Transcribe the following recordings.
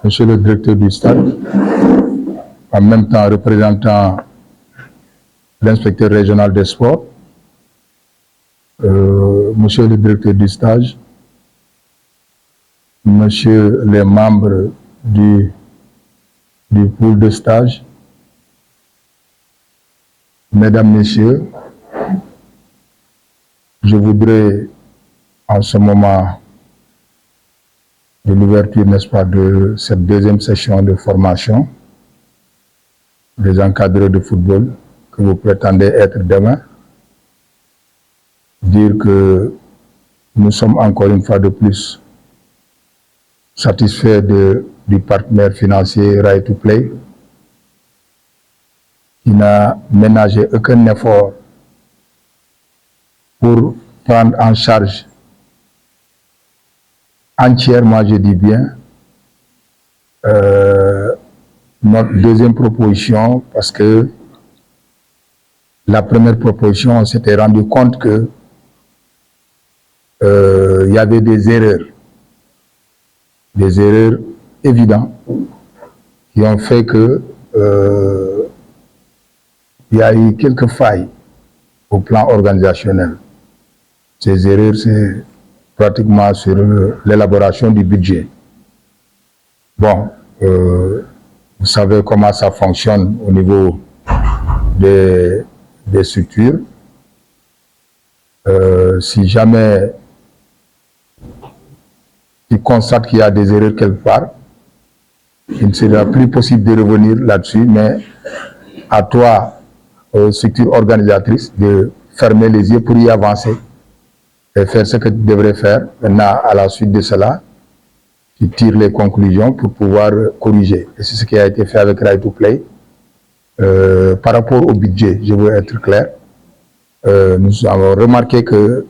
Monsieur le directeur du stade, en même temps représentant l'inspecteur régional des sports, monsieur le directeur du stage, monsieur les membres du pool de stage, mesdames, messieurs, je voudrais en ce moment de l'ouverture, n'est-ce pas, de cette deuxième session de formation des encadreurs de football que vous prétendez être demain, dire que nous sommes encore une fois de plus satisfaits du partenaire financier Right to Play, qui n'a ménagé aucun effort pour prendre en charge entièrement, je dis bien, notre deuxième proposition, parce que la première proposition, on s'était rendu compte que il y avait des erreurs évidentes qui ont fait que il y a eu quelques failles au plan organisationnel. Ces erreurs, c'est pratiquement sur l'élaboration du budget. Bon, vous savez comment ça fonctionne au niveau des structures. Si jamais tu constates qu'il y a des erreurs quelque part, il ne sera plus possible de revenir là-dessus, mais à toi, structure organisatrice, de fermer les yeux pour y avancer et faire ce que tu devrais faire. Maintenant, à la suite de cela, tu tires les conclusions pour pouvoir corriger. Et c'est ce qui a été fait avec Right to Play. Par rapport au budget, je veux être clair, nous avons remarqué qu'il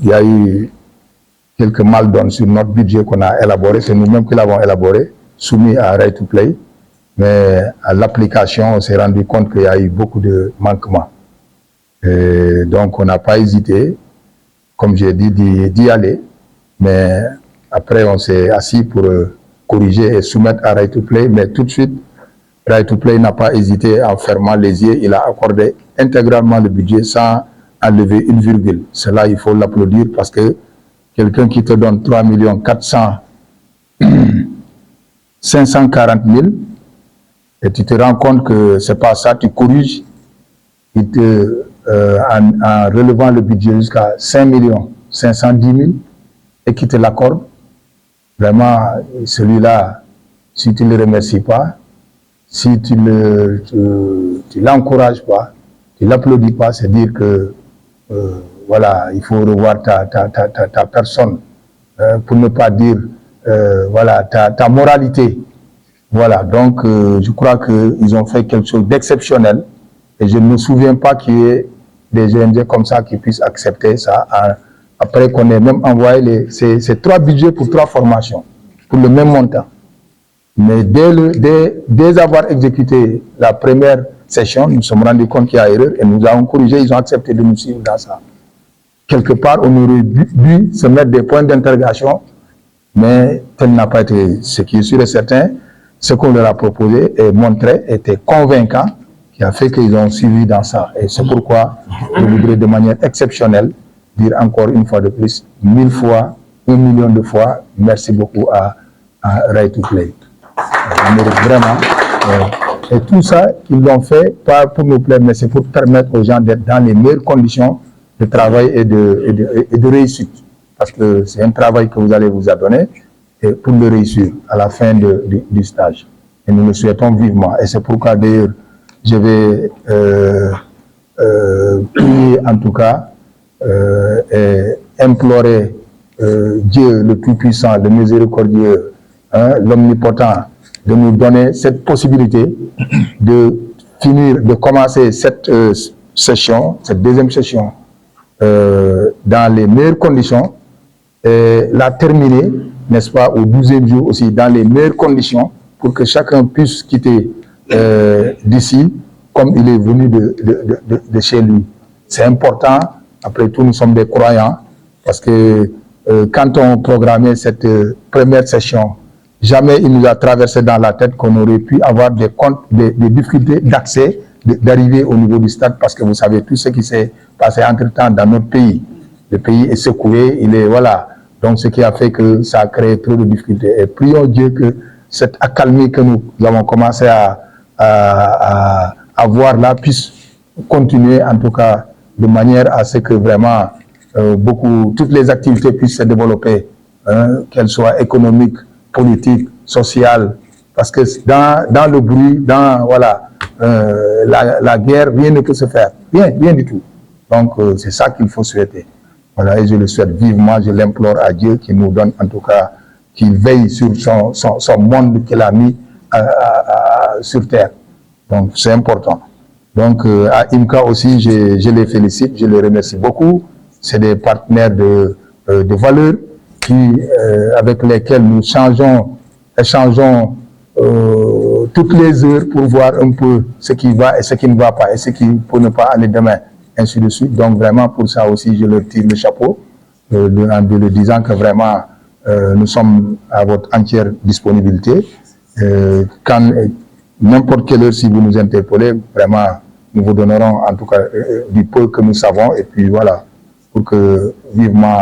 y a eu quelques mal-donnes sur notre budget qu'on a élaboré. C'est nous-mêmes qui l'avons élaboré, soumis à Right to Play. Mais à l'application, on s'est rendu compte qu'il y a eu beaucoup de manquements. Et donc, on n'a pas hésité, comme j'ai dit, d'y aller. Mais après, on s'est assis pour corriger et soumettre à Right to Play. Mais tout de suite, Right to Play n'a pas hésité en fermant les yeux. Il a accordé intégralement le budget sans enlever une virgule. Cela, il faut l'applaudir parce que quelqu'un qui te donne 3 540 000 et tu te rends compte que c'est pas ça, tu corriges, il te, en relevant le budget jusqu'à 5 510 000 et qui te l'accorde, vraiment, celui-là, si tu ne le remercies pas, si tu l'encourages pas, tu l'applaudis pas, c'est dire que voilà, il faut revoir ta personne, pour ne pas dire voilà, ta moralité. Voilà, donc je crois qu'ils ont fait quelque chose d'exceptionnel et je ne me souviens pas qu'il y ait des GNG comme ça qui puissent accepter ça après qu'on ait même envoyé ces 3 budgets pour 3 formations, pour le même montant. Mais dès avoir exécuté la première session, nous nous sommes rendus compte qu'il y a erreur et nous avons corrigé, ils ont accepté de nous suivre dans ça. Quelque part, on aurait dû se mettre des points d'interrogation, mais tel n'a pas été. Ce qui est sûr et certain, ce qu'on leur a proposé et montré était convaincant, qui a fait qu'ils ont suivi dans ça. Et c'est pourquoi je voudrais de manière exceptionnelle dire encore une fois de plus, 1000 fois, 1 million de fois, merci beaucoup à Right to Play. On mérite vraiment. Et tout ça, ils l'ont fait, pas pour nous plaire, mais c'est pour permettre aux gens d'être dans les meilleures conditions de travail et de réussite. Parce que c'est un travail que vous allez vous adonner et pour le réussir à la fin du stage. Et nous le souhaitons vivement. Et c'est pourquoi d'ailleurs, je vais prier en tout cas et implorer Dieu le Tout-Puissant, le Miséricordieux, l'Omnipotent, de nous donner cette possibilité de finir, de commencer cette session, cette deuxième session, dans les meilleures conditions et la terminer, n'est-ce pas, au 12e jour aussi, dans les meilleures conditions pour que chacun puisse quitter d'ici comme il est venu de chez lui. C'est important, après tout nous sommes des croyants, parce que quand on programmait cette première session jamais il nous a traversé dans la tête qu'on aurait pu avoir des difficultés d'accès, d'arriver au niveau du stade, parce que vous savez tout ce qui s'est passé entre-temps dans notre pays. Le pays est secoué, il est, voilà. Donc, ce qui a fait que ça a créé trop de difficultés. Et prions Dieu que cette accalmie que nous avons commencé à voir là puisse continuer, en tout cas, de manière à ce que vraiment toutes les activités puissent se développer, hein, qu'elles soient économiques, politiques, sociales, parce que dans le bruit, dans voilà, la guerre, rien ne peut se faire, rien du tout. Donc, c'est ça qu'il faut souhaiter. Voilà, et je le souhaite vivement, je l'implore à Dieu qu'il nous donne, en tout cas, qu'il veille sur son monde qu'il a mis sur terre. Donc, c'est important. Donc, à IMCA aussi, je les félicite, je les remercie beaucoup. C'est des partenaires de valeur avec lesquels nous échangeons toutes les heures pour voir un peu ce qui va et ce qui ne va pas et ce qui peut ne pas aller demain, ainsi de suite. Donc, vraiment, pour ça aussi, je leur tire le chapeau, en leur disant que vraiment, nous sommes à votre entière disponibilité. Quand n'importe quelle heure, si vous nous interpellez, vraiment, nous vous donnerons en tout cas du peu que nous savons, et puis voilà, pour que vivement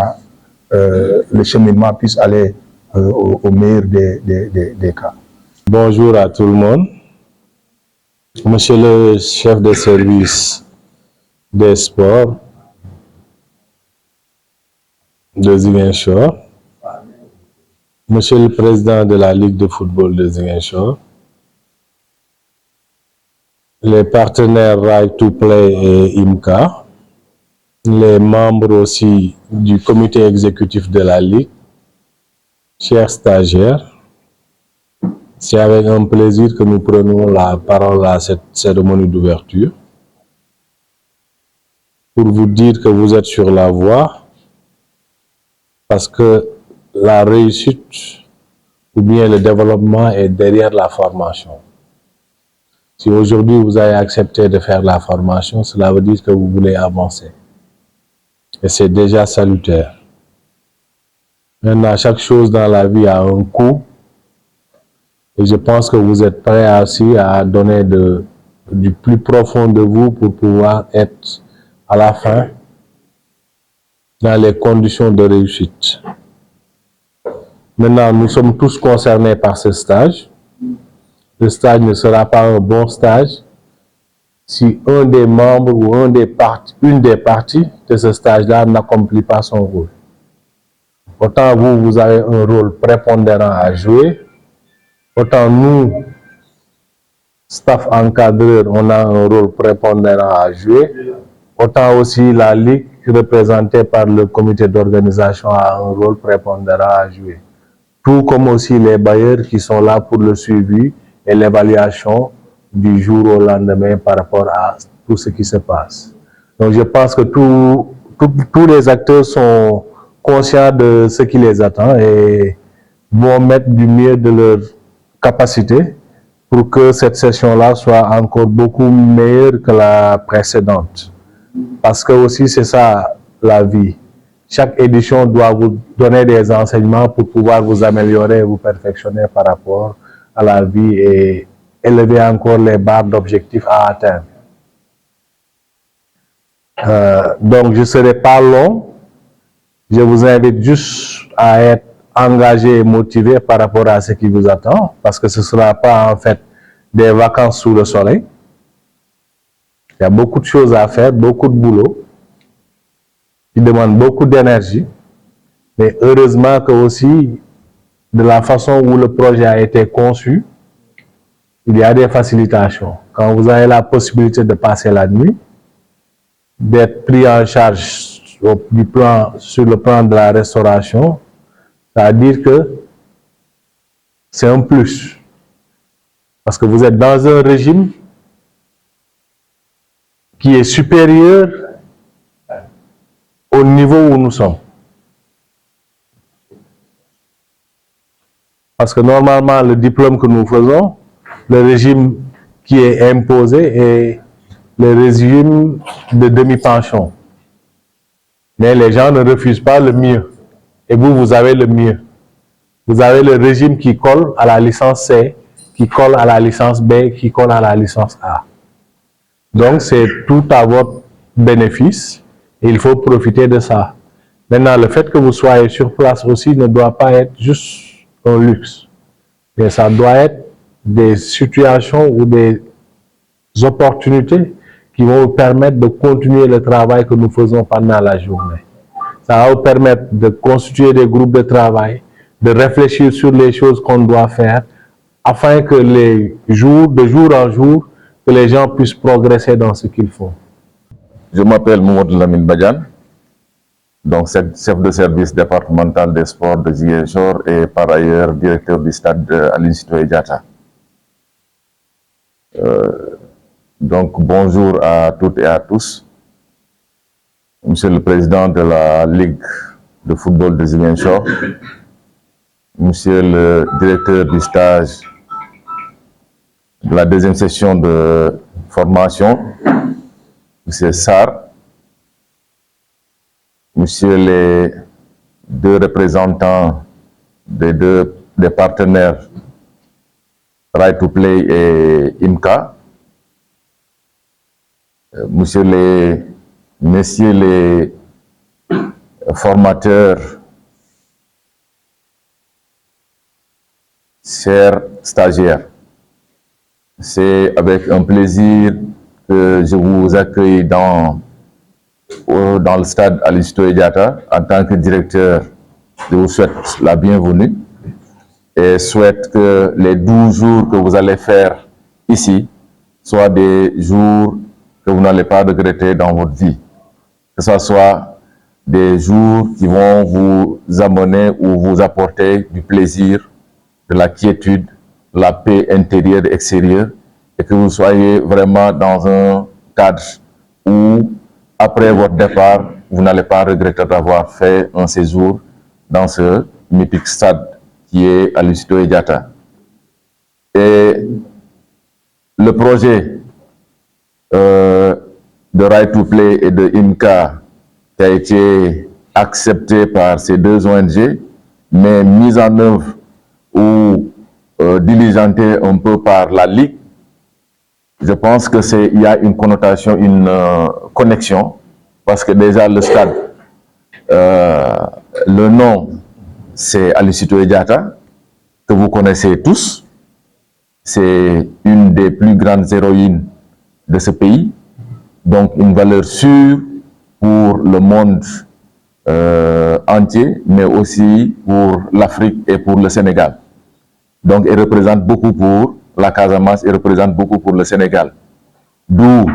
le cheminement puisse aller au meilleur des cas. Bonjour à tout le monde. Monsieur le chef de service des sports de Ziguinchor, Monsieur le président de la Ligue de football de Ziguinchor, les partenaires Right to Play et IMCA, les membres aussi du comité exécutif de la Ligue, chers stagiaires, c'est avec un plaisir que nous prenons la parole à cette cérémonie d'ouverture pour vous dire que vous êtes sur la voie, parce que la réussite ou bien le développement est derrière la formation. Si aujourd'hui vous avez accepté de faire la formation, cela veut dire que vous voulez avancer. Et c'est déjà salutaire. Maintenant, chaque chose dans la vie a un coût. Et je pense que vous êtes prêts aussi à donner du plus profond de vous pour pouvoir être à la fin dans les conditions de réussite. Maintenant, nous sommes tous concernés par ce stage. Le stage ne sera pas un bon stage si un des membres ou une des parties de ce stage-là n'accomplit pas son rôle. Autant vous avez un rôle prépondérant à jouer, autant nous, staff encadreur, on a un rôle prépondérant à jouer, autant aussi la Ligue représentée par le comité d'organisation a un rôle prépondérant à jouer. Tout comme aussi les bailleurs qui sont là pour le suivi et l'évaluation du jour au lendemain par rapport à tout ce qui se passe. Donc je pense que tous les acteurs sont conscients de ce qui les attend et vont mettre du mieux de leur capacité pour que cette session-là soit encore beaucoup meilleure que la précédente. Parce que aussi c'est ça la vie. Chaque édition doit vous donner des enseignements pour pouvoir vous améliorer et vous perfectionner par rapport à la vie et élever encore les barres d'objectifs à atteindre. Donc je ne serai pas long. Je vous invite juste à être engagé et motivé par rapport à ce qui vous attend, parce que ce ne sera pas en fait des vacances sous le soleil. Il y a beaucoup de choses à faire, beaucoup de boulot, qui demande beaucoup d'énergie, mais heureusement que aussi, de la façon où le projet a été conçu, il y a des facilitations. Quand vous avez la possibilité de passer la nuit, d'être pris en charge sur le plan de la restauration, ça veut dire que c'est un plus. Parce que vous êtes dans un régime qui est supérieur au niveau où nous sommes. Parce que normalement, le diplôme que nous faisons, le régime qui est imposé est le régime de demi-pension. Mais les gens ne refusent pas le mieux. Et vous, vous avez le mieux. Vous avez le régime qui colle à la licence C, qui colle à la licence B, qui colle à la licence A. Donc, c'est tout à votre bénéfice et il faut profiter de ça. Maintenant, le fait que vous soyez sur place aussi ne doit pas être juste un luxe, mais ça doit être des situations ou des opportunités qui vont vous permettre de continuer le travail que nous faisons pendant la journée. Ça va vous permettre de constituer des groupes de travail, de réfléchir sur les choses qu'on doit faire, afin que de jour en jour, que les gens puissent progresser dans ce qu'ils font. Je m'appelle Mamadou Lamine Badian, donc chef de service départemental des sports de Ziguinchor et par ailleurs directeur du stade Aline Sitoé Diatta. Donc bonjour à toutes et à tous. Monsieur le Président de la Ligue de football de Ziguinchor, Monsieur le Directeur du stage de la deuxième session de formation, Monsieur Sarr, Monsieur les deux représentants des partenaires Right to Play et IMCA, Messieurs les formateurs, chers stagiaires, c'est avec un plaisir que je vous accueille dans le stade Aline Sitoé Diatta. En tant que directeur, je vous souhaite la bienvenue et souhaite que les 12 jours que vous allez faire ici soient des jours que vous n'allez pas regretter dans votre vie. Que ce soit des jours qui vont vous amener ou vous apporter du plaisir, de la quiétude, la paix intérieure et extérieure, et que vous soyez vraiment dans un cadre où, après votre départ, vous n'allez pas regretter d'avoir fait un séjour dans ce mythique stade qui est Aline Sitoé Diatta. Et le projet de Right to Play et de IMCA qui a été accepté par ces deux ONG, mais mis en œuvre ou diligenté un peu par la Ligue, je pense que il y a une connotation, une connexion, parce que déjà le stade, le nom, c'est Aline Sitoé Diatta, que vous connaissez tous. C'est une des plus grandes héroïnes de ce pays, donc une valeur sûre pour le monde entier, mais aussi pour l'Afrique et pour le Sénégal. Donc elle représente beaucoup pour la Casamance, elle représente beaucoup pour le Sénégal. D'où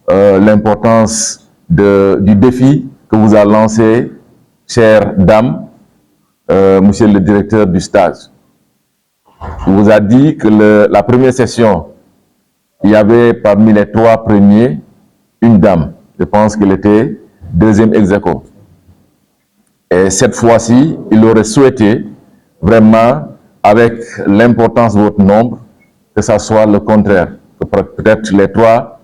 l'importance du défi que vous a lancé, chère dame, monsieur le directeur du stage. Il vous a dit que la première session, il y avait parmi les 3 premiers une dame. Je pense qu'elle était deuxième ex aequo. Et cette fois-ci, il aurait souhaité vraiment, avec l'importance de votre nombre, que ça soit le contraire. Que peut-être les 3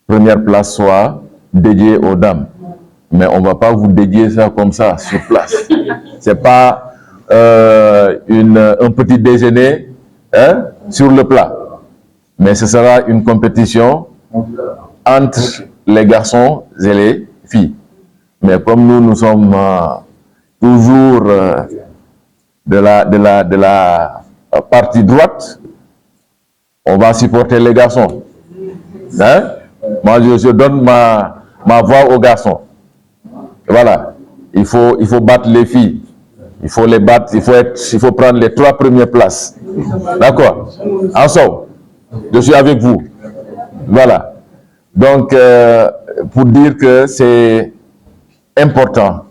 premières places soient dédiées aux dames. Mais on ne va pas vous dédier ça comme ça, sur place. Ce n'est pas un petit déjeuner sur le plat. Mais ce sera une compétition entre les garçons et les filles. Mais comme nous sommes toujours de la partie droite, on va supporter les garçons. Moi, je donne ma voix aux garçons. Voilà. Il faut battre les filles. Il faut les battre. Il faut prendre les 3 premières places. D'accord? Ensemble. Je suis avec vous. Voilà. Donc, pour dire que c'est important,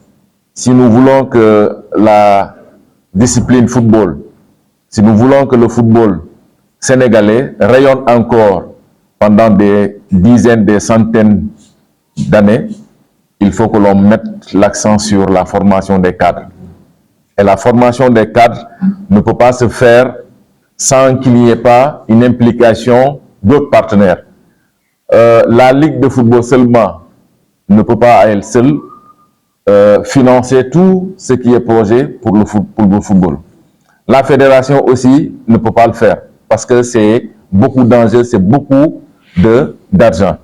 si nous voulons que la discipline football, si nous voulons que le football sénégalais rayonne encore pendant des dizaines, des centaines d'années, il faut que l'on mette l'accent sur la formation des cadres. Et la formation des cadres ne peut pas se faire sans qu'il n'y ait pas une implication d'autres partenaires. La Ligue de football seulement ne peut pas à elle seule financer tout ce qui est projet pour le football. La fédération aussi ne peut pas le faire parce que c'est beaucoup d'enjeux, c'est beaucoup d'argent.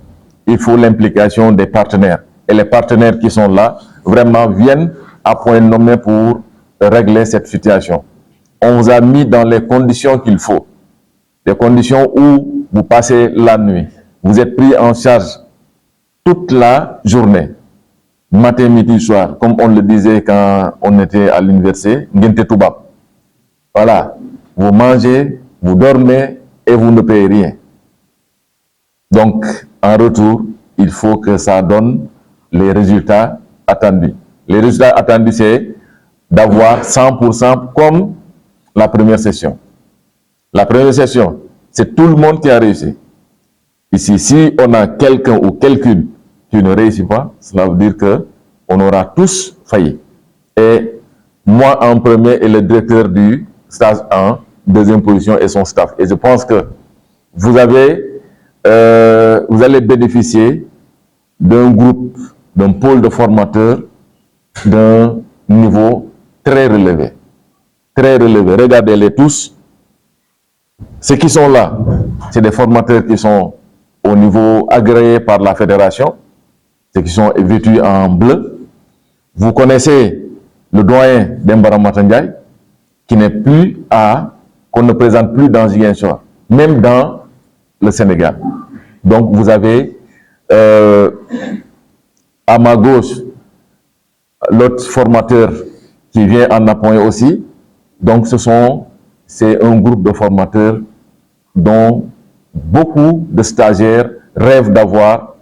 Il faut l'implication des partenaires. Et les partenaires qui sont là, vraiment viennent à point nommé pour régler cette situation. On vous a mis dans les conditions qu'il faut. Des conditions où vous passez la nuit. Vous êtes pris en charge toute la journée. Matin, midi, soir. Comme on le disait quand on était à l'université. Voilà. Vous mangez, vous dormez et vous ne payez rien. Donc, en retour, il faut que ça donne les résultats attendus. Les résultats attendus, c'est d'avoir 100% comme la première session. La première session, c'est tout le monde qui a réussi. Ici, si on a quelqu'un ou quelqu'une qui ne réussit pas, cela veut dire qu'on aura tous failli. Et moi en premier et le directeur du stage en deuxième position et son staff. Et je pense que vous allez bénéficier d'un groupe, d'un pôle de formateurs d'un niveau très relevé. Très relevé. Regardez-les tous. Ceux qui sont là, c'est des formateurs qui sont au niveau agréé par la fédération, ceux qui sont vêtus en bleu. Vous connaissez le doyen d'Embara Matangay, qui n'est plus qu'on ne présente plus dans Ziguinchor, même dans le Sénégal. Donc vous avez à ma gauche l'autre formateur qui vient en appoint aussi. Donc c'est un groupe de formateurs dont beaucoup de stagiaires rêvent d'avoir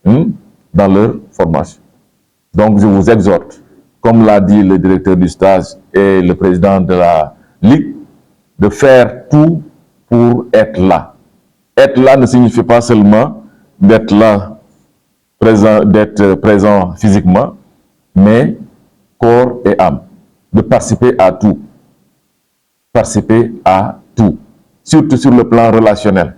dans leur formation. Donc je vous exhorte, comme l'a dit le directeur du stage et le président de la Ligue, de faire tout pour être là. Être là ne signifie pas seulement d'être là, d'être présent physiquement, mais corps et âme, de participer à tout. Participer à tout, surtout sur le plan relationnel.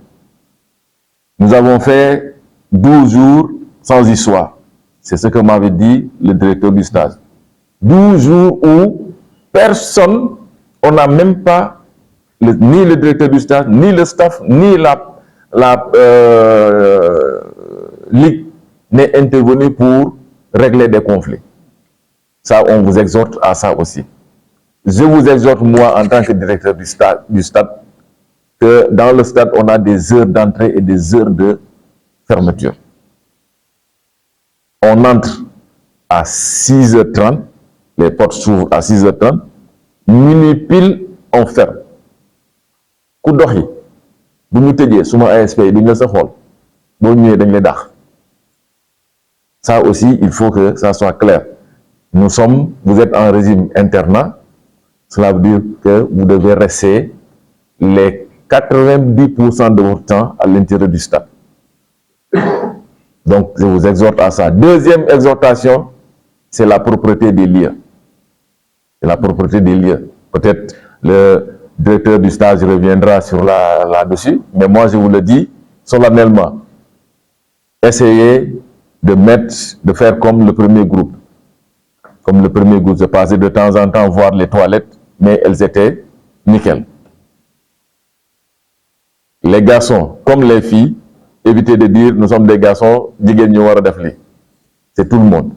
Nous avons fait 12 jours sans histoire. C'est ce que m'avait dit le directeur du stage. 12 jours où personne, on n'a même pas, ni le directeur du stage, ni le staff, ni la Ligue n'est intervenu pour régler des conflits. Ça, on vous exhorte à ça aussi. Je vous exhorte, moi, en tant que directeur du stade, que dans le stade, on a des heures d'entrée et des heures de fermeture. On entre à 6h30, les portes s'ouvrent à 6h30, minuit pile, on ferme. Coup d'oreille, vous nous tédiez, souvent ASP, ça aussi, il faut que ça soit clair. Vous êtes en régime internat, cela veut dire que vous devez rester les 90% de votre temps à l'intérieur du stade. Donc, je vous exhorte à ça. Deuxième exhortation, c'est la propreté des lieux. C'est la propreté des lieux. Peut-être le directeur du stage reviendra sur là-dessus, mais moi, je vous le dis solennellement. Essayez de faire comme le premier groupe. Comme le premier groupe, je passais de temps en temps voir les toilettes, mais elles étaient nickel. Les garçons, comme les filles, évitez de dire nous sommes des garçons, c'est tout le monde.